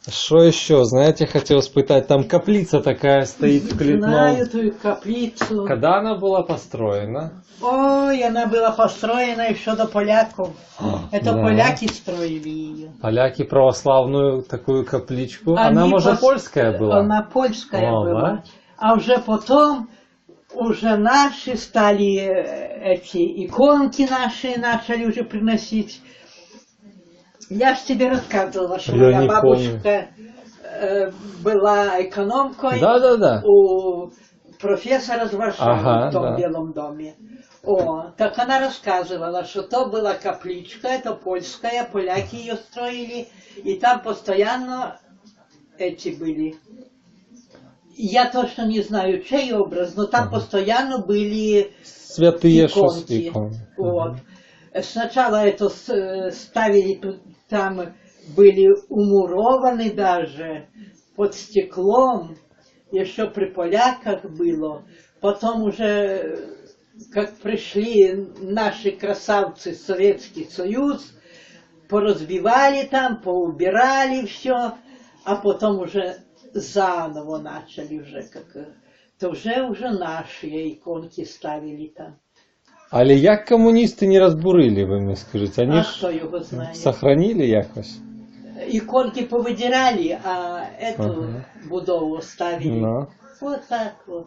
Что еще? Знаете, хотел спытать, там каплица такая стоит в Клетном. Знаю ту каплицу. Когда она была построена? Ой, она была построена еще до поляков. Это Да. поляки строили ее. Поляки православную такую капличку. Она, может, польская была? Она польская О, была. да? А уже потом, уже наши стали, эти иконки наши начали уже приносить. Я ж тебе рассказывала, что Я моя не бабушка была экономкой Да. у профессора с Варшавы Ага, в том да. Белом доме. О, так она рассказывала, что то была капличка, это польская, поляки ее строили, и там постоянно эти были. Я точно не знаю, чей образ, но там постоянно были Святые иконки. иконы. Вот. Сначала это ставили, там были умурованы даже под стеклом, еще при поляках было. Потом уже, как пришли наши красавцы в Советский Союз, поразбивали там, поубирали все, а потом уже заново начали уже, то уже наши иконки ставили там. Але як комуністи не розбурили, ви мені скажіть? Вони А ж хто його знає? сохранили якось? Иконки повыдирали, а эту будову ставили. Ну. Вот так вот.